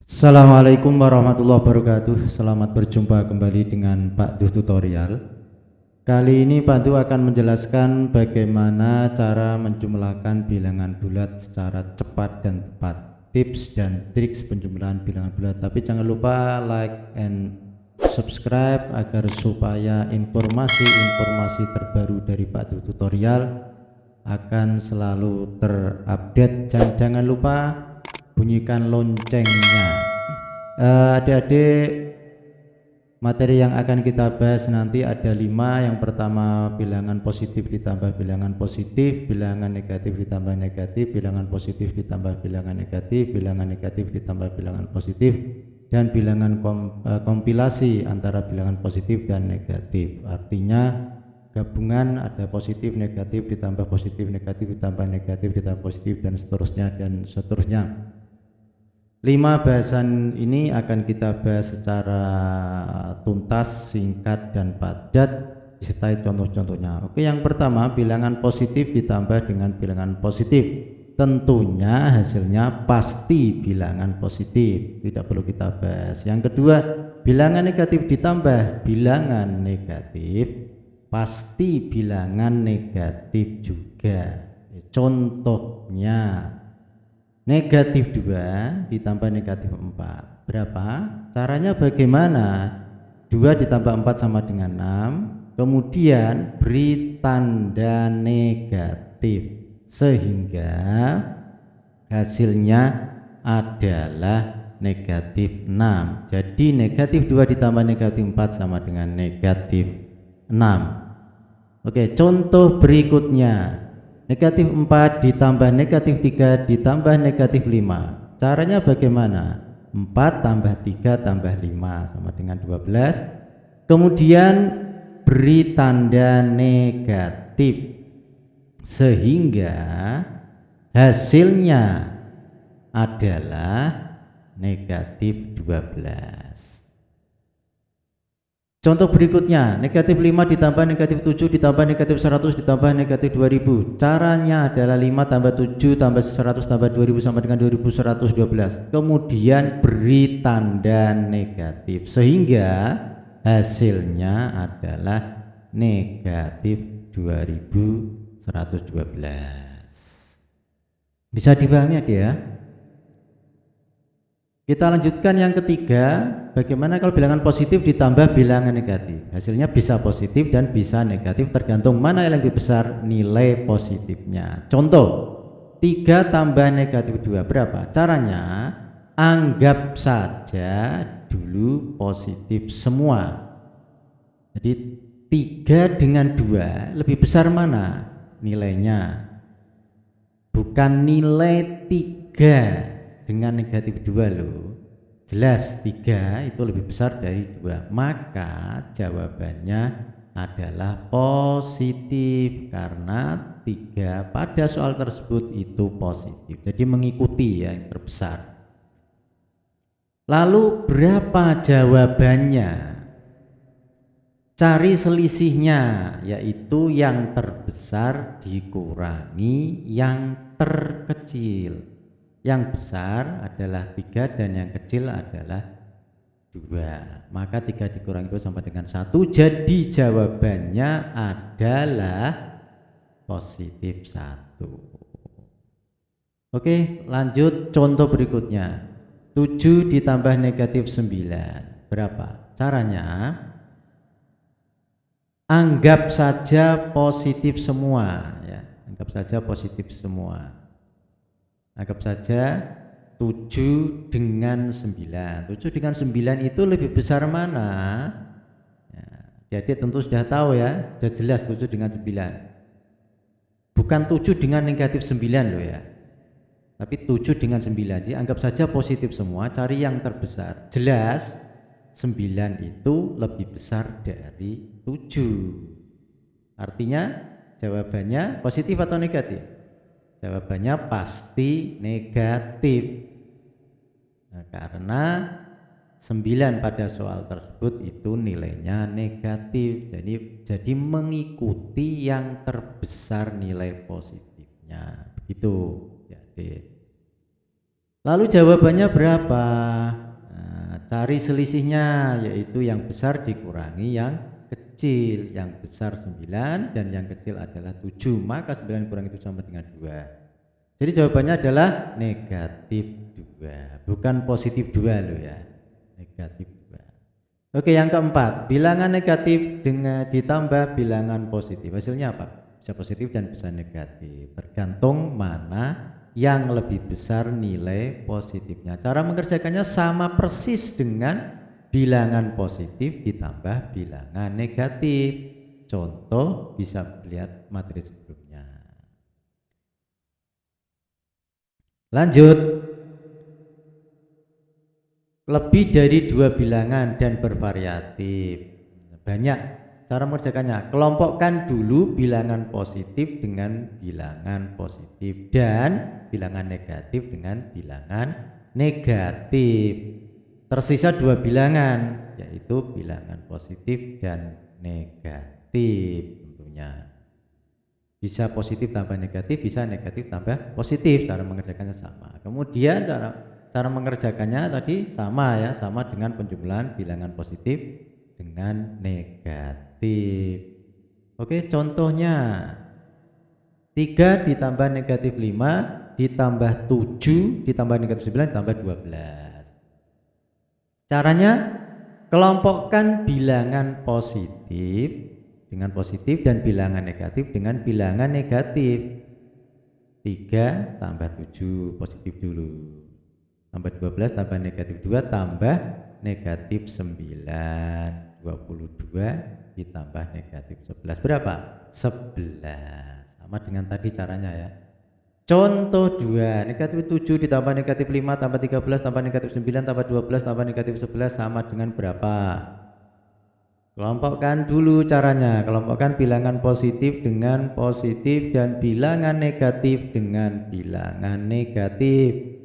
Assalamualaikum warahmatullahi wabarakatuh. Selamat berjumpa kembali dengan Pak Duh Tutorial. Kali ini Pak Duh akan menjelaskan bagaimana cara menjumlahkan bilangan bulat secara cepat dan tepat, tips dan triks penjumlahan bilangan bulat. Tapi jangan lupa like and subscribe agar supaya informasi-informasi terbaru dari Pak Duh Tutorial akan selalu terupdate. Jangan lupa bunyikan loncengnya. Adik-adik, materi yang akan kita bahas nanti ada 5. Yang pertama bilangan positif ditambah bilangan positif, bilangan negatif ditambah negatif, bilangan positif ditambah bilangan negatif, bilangan negatif ditambah bilangan positif, dan bilangan kompilasi antara bilangan positif dan negatif. Artinya gabungan ada positif negatif ditambah positif negatif ditambah negatif ditambah positif dan seterusnya. 5 bahasan ini akan kita bahas secara tuntas, singkat dan padat disertai contoh-contohnya. Oke, yang pertama bilangan positif ditambah dengan bilangan positif. Tentunya hasilnya pasti bilangan positif, tidak perlu kita bahas. Yang kedua, bilangan negatif ditambah bilangan negatif pasti bilangan negatif juga. Contohnya negatif 2 ditambah negatif 4 berapa? Caranya bagaimana? 2 ditambah 4 sama dengan 6, kemudian beri tanda negatif sehingga hasilnya adalah negatif 6. Jadi negatif 2 ditambah negatif 4 sama dengan negatif 6. Oke, contoh berikutnya. Negatif 4 ditambah negatif 3 ditambah negatif 5. Caranya bagaimana? 4 tambah 3 tambah 5 sama dengan 12. Kemudian beri tanda negatif sehingga hasilnya adalah negatif 12. Contoh berikutnya, negatif 5 ditambah negatif 7 ditambah negatif 100 ditambah negatif 2000. Caranya adalah 5 tambah 7 tambah 100 tambah 2000 sama dengan 2112. Kemudian beri tanda negatif sehingga hasilnya adalah negatif 2112. Bisa dipahami ya? Kita lanjutkan yang ketiga, bagaimana kalau bilangan positif ditambah bilangan negatif. Hasilnya bisa positif dan bisa negatif tergantung mana yang lebih besar nilai positifnya. Contoh, 3 tambah negatif 2 berapa? Caranya anggap saja dulu positif semua. Jadi 3 dengan 2 lebih besar mana nilainya? Bukan nilai 3 dengan negatif 2 loh. Jelas 3 itu lebih besar dari 2. Maka jawabannya adalah positif karena 3 pada soal tersebut itu positif. Jadi mengikuti yang terbesar. Lalu berapa jawabannya? Cari selisihnya, yaitu yang terbesar dikurangi yang terkecil. Yang besar adalah 3 dan yang kecil adalah 2. Maka 3 dikurangi 2 sama dengan 1. Jadi jawabannya adalah positif 1. Oke, lanjut contoh berikutnya. 7 ditambah negatif 9 berapa? Caranya anggap saja positif semua ya. Anggap saja positif semua. Anggap saja 7 dengan 9. 7 dengan 9 itu lebih besar mana? Ya, jadi tentu sudah tahu ya, sudah jelas 7 dengan 9. Bukan 7 dengan negatif 9 loh ya. Tapi 7 dengan 9. Jadi anggap saja positif semua, cari yang terbesar. Jelas 9 itu lebih besar dari 7. Artinya jawabannya positif atau negatif? Jawabannya pasti negatif. Nah, karena 9 pada soal tersebut itu nilainya negatif. Jadi mengikuti yang terbesar nilai positifnya. Begitu. Jadi Lalu jawabannya berapa? Nah, cari selisihnya, yaitu yang besar dikurangi yang kecil. Yang besar 9 dan yang kecil adalah 7. Maka 9 kurangi 7 sama dengan 2. Jadi jawabannya adalah negatif 2. Bukan positif 2 loh ya. Negatif 2. Oke, yang keempat, bilangan negatif dengan ditambah bilangan positif. Hasilnya apa? Bisa positif dan bisa negatif. Tergantung mana yang lebih besar nilai positifnya. Cara mengerjakannya sama persis dengan bilangan positif ditambah bilangan negatif. Contoh bisa lihat materi sebelumnya. Lanjut. Lebih dari 2 bilangan dan bervariatif. Banyak cara mengerjakannya. Kelompokkan dulu bilangan positif dengan bilangan positif dan bilangan negatif dengan bilangan negatif. Tersisa 2 bilangan, yaitu bilangan positif dan negatif tentunya. Bisa positif tambah negatif, bisa negatif tambah positif. Cara mengerjakannya sama. Kemudian cara mengerjakannya tadi sama ya, sama dengan penjumlahan bilangan positif dengan negatif. Oke, contohnya 3 ditambah negatif 5 ditambah 7 ditambah negatif 9 ditambah 12. Caranya kelompokkan bilangan positif dengan positif dan bilangan negatif dengan bilangan negatif. 3 tambah 7 positif dulu, tambah 12 tambah negatif 2 tambah negatif 9, 22 ditambah negatif 11 berapa? 11. Sama dengan tadi caranya ya. Contoh 2, negatif 7 ditambah negatif 5 tambah 13 tambah negatif 9 tambah 12 tambah negatif 11 sama dengan berapa? Kelompokkan dulu caranya. Kelompokkan bilangan positif dengan positif dan bilangan negatif dengan bilangan negatif.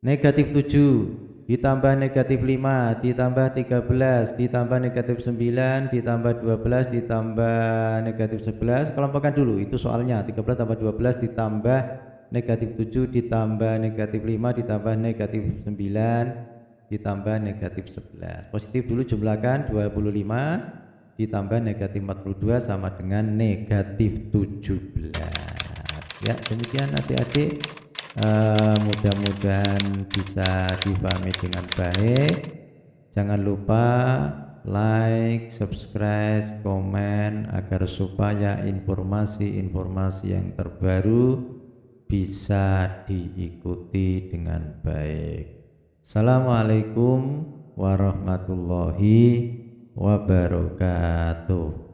Negatif 7 ditambah negatif 5 ditambah 13 ditambah negatif 9 ditambah 12 ditambah negatif 11. Kelompokkan dulu, itu soalnya. 13 tambah 12 ditambah negatif 7 ditambah negatif 5 ditambah negatif 9 ditambah negatif 11. Positif dulu jumlahkan, 25 ditambah negatif 42 sama dengan negatif 17. Ya, demikian adik-adik. Mudah-mudahan bisa dipahami dengan baik. Jangan lupa like, subscribe, komen agar supaya informasi-informasi yang terbaru bisa diikuti dengan baik. Assalamualaikum warahmatullahi wabarakatuh.